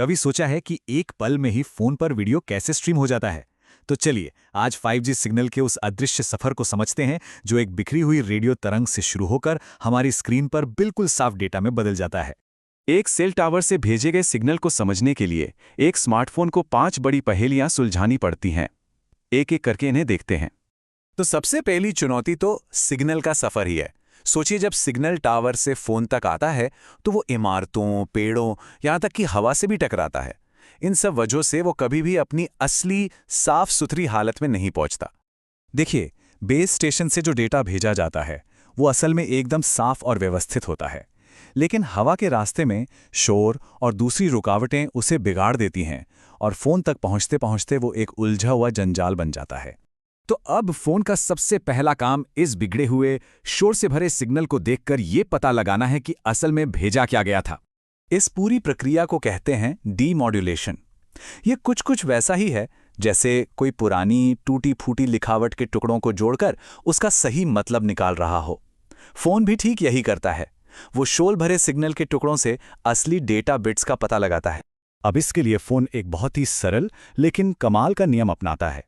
कभी सोचा है कि एक पल में ही फोन पर वीडियो कैसे स्ट्रीम हो जाता है? तो चलिए आज 5G सिग्नल के उस अदृश्य सफर को समझते हैं जो एक बिखरी हुई रेडियो तरंग से शुरू होकर हमारी स्क्रीन पर बिल्कुल साफ डेटा में बदल जाता है। एक सेल टावर से भेजे गए सिग्नल को समझने के लिए एक स्मार्टफोन को 5 बड़ी पहेलियां सुलझानी पड़ती हैं। एक एक करके इन्हें देखते हैं। तो सबसे पहली चुनौती तो सिग्नल का सफर ही है। सोचिए, जब सिग्नल टावर से फोन तक आता है तो वो इमारतों, पेड़ों, यहाँ तक कि हवा से भी टकराता है। इन सब वजहों से वो कभी भी अपनी असली साफ सुथरी हालत में नहीं पहुंचता। देखिए, बेस स्टेशन से जो डेटा भेजा जाता है वो असल में एकदम साफ और व्यवस्थित होता है, लेकिन हवा के रास्ते में शोर और दूसरी रुकावटें उसे बिगाड़ देती हैं और फोन तक पहुंचते पहुंचते वो एक उलझा हुआ जंजाल बन जाता है। तो अब फोन का सबसे पहला काम इस बिगड़े हुए, शोर से भरे सिग्नल को देखकर ये पता लगाना है कि असल में भेजा क्या गया था। इस पूरी प्रक्रिया को कहते हैं डीमॉड्यूलेशन। ये कुछ वैसा ही है जैसे कोई पुरानी टूटी फूटी लिखावट के टुकड़ों को जोड़कर उसका सही मतलब निकाल रहा हो। फोन भी ठीक यही करता है। वो शोर भरे सिग्नल के टुकड़ों से असली डेटा बिट्स का पता लगाता है। अब इसके लिए फोन एक बहुत ही सरल लेकिन कमाल का नियम अपनाता है।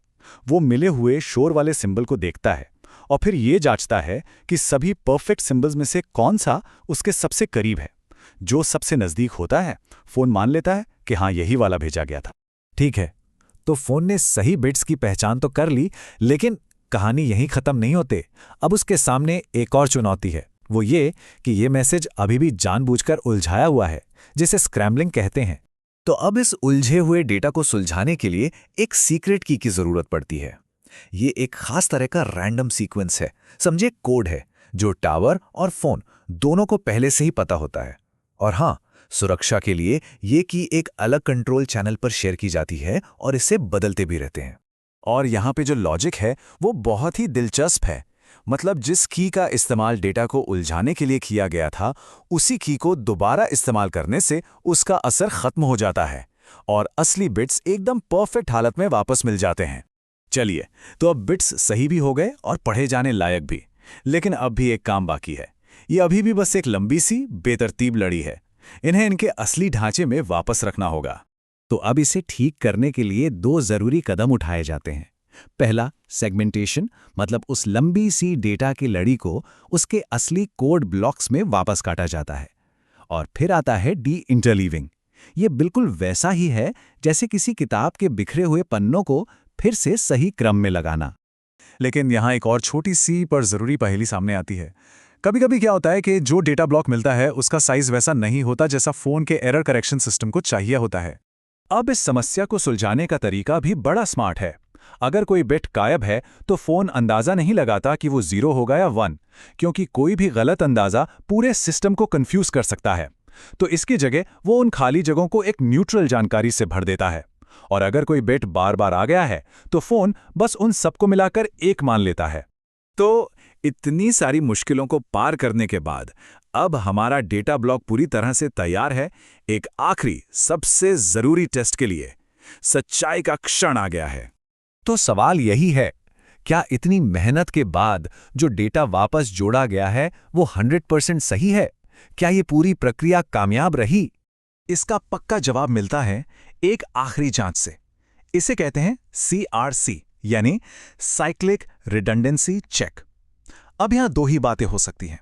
वो मिले हुए शोर वाले सिंबल को देखता है और फिर ये जांचता है कि सभी परफेक्ट सिंबल्स में से कौन सा उसके सबसे करीब है। जो सबसे नज़दीक होता है, फोन मान लेता है कि हाँ, यही वाला भेजा गया था। ठीक है, तो फोन ने सही बिट्स की पहचान तो कर ली, लेकिन कहानी यहीं खत्म नहीं होते। अब उसके सामने एक और चुनौती है। वो ये कि ये मैसेज अभी भी जानबूझकर उलझाया हुआ है, जिसे स्क्रैम्बलिंग कहते हैं। तो अब इस उलझे हुए डेटा को सुलझाने के लिए एक सीक्रेट की जरूरत पड़ती है। ये एक खास तरह का रैंडम सीक्वेंस है, समझे कोड है, जो टावर और फोन दोनों को पहले से ही पता होता है। और हाँ, सुरक्षा के लिए ये की एक अलग कंट्रोल चैनल पर शेयर की जाती है और इसे बदलते भी रहते हैं। और यहाँ पे जो लॉजिक है वो बहुत ही दिलचस्प है। मतलब जिस की का इस्तेमाल डेटा को उलझाने के लिए किया गया था, उसी की को दोबारा इस्तेमाल करने से उसका असर खत्म हो जाता है और असली बिट्स एकदम परफेक्ट हालत में वापस मिल जाते हैं। चलिए, तो अब बिट्स सही भी हो गए और पढ़े जाने लायक भी, लेकिन अब भी एक काम बाकी है। ये अभी भी बस एक लंबी सी बेतरतीब लड़ी है। इन्हें इनके असली ढांचे में वापस रखना होगा। तो अब इसे ठीक करने के लिए दो जरूरी कदम उठाए जाते हैं। पहला, सेगमेंटेशन, मतलब उस लंबी सी डेटा की लड़ी को उसके असली कोड ब्लॉक्स में वापस काटा जाता है। और फिर आता है डी इंटरलीविंग। ये बिल्कुल वैसा ही है जैसे किसी किताब के बिखरे हुए पन्नों को फिर से सही क्रम में लगाना। लेकिन यहाँ एक और छोटी सी पर जरूरी पहेली सामने आती है। कभी कभी क्या होता है कि जो डेटा ब्लॉक मिलता है उसका साइज वैसा नहीं होता जैसा फोन के एरर करेक्शन सिस्टम को चाहिए होता है। अब इस समस्या को सुलझाने का तरीका भी बड़ा स्मार्ट है। अगर कोई बिट गायब है तो फोन अंदाजा नहीं लगाता कि वो 0 होगा या 1, क्योंकि कोई भी गलत अंदाजा पूरे सिस्टम को कंफ्यूज कर सकता है। तो इसकी जगह वो उन खाली जगहों को एक न्यूट्रल जानकारी से भर देता है। और अगर कोई बिट बार बार आ गया है तो फोन बस उन सबको मिलाकर एक मान लेता है। तो इतनी सारी मुश्किलों को पार करने के बाद अब हमारा डेटा ब्लॉक पूरी तरह से तैयार है। एक आखिरी सबसे जरूरी टेस्ट के लिए सच्चाई का क्षण आ गया है। तो सवाल यही है, क्या इतनी मेहनत के बाद जो डेटा वापस जोड़ा गया है वो 100% सही है? क्या ये पूरी प्रक्रिया कामयाब रही? इसका पक्का जवाब मिलता है एक आखिरी जांच से। इसे कहते हैं CRC, यानी साइक्लिक रिडंडेंसी चेक। अब यहां दो ही बातें हो सकती हैं।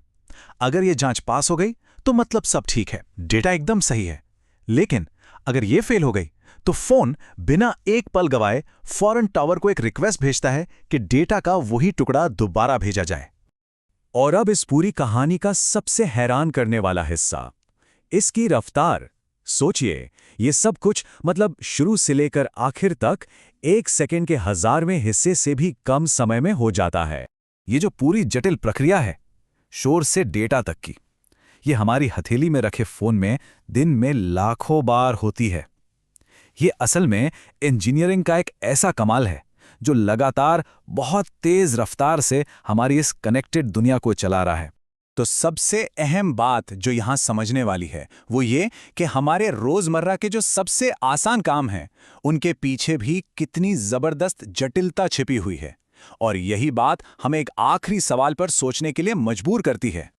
अगर ये जांच पास हो गई तो मतलब सब ठीक है, डेटा एकदम सही है। लेकिन अगर ये फेल हो गई तो फोन बिना एक पल गवाए फौरन टावर को एक रिक्वेस्ट भेजता है कि डेटा का वही टुकड़ा दोबारा भेजा जाए। और अब इस पूरी कहानी का सबसे हैरान करने वाला हिस्सा, इसकी रफ्तार। सोचिए, ये सब कुछ मतलब शुरू से लेकर आखिर तक 1 सेकंड के 1000वें हिस्से से भी कम समय में हो जाता है। ये जो पूरी जटिल प्रक्रिया है, शोर से डेटा तक की, ये हमारी हथेली में रखे फोन में दिन में लाखों बार होती है। ये असल में इंजीनियरिंग का एक ऐसा कमाल है जो लगातार बहुत तेज रफ्तार से हमारी इस कनेक्टेड दुनिया को चला रहा है। तो सबसे अहम बात जो यहां समझने वाली है वो ये कि हमारे रोजमर्रा के जो सबसे आसान काम हैं, उनके पीछे भी कितनी जबरदस्त जटिलता छिपी हुई है। और यही बात हमें एक आखिरी सवाल पर सोचने के लिए मजबूर करती है।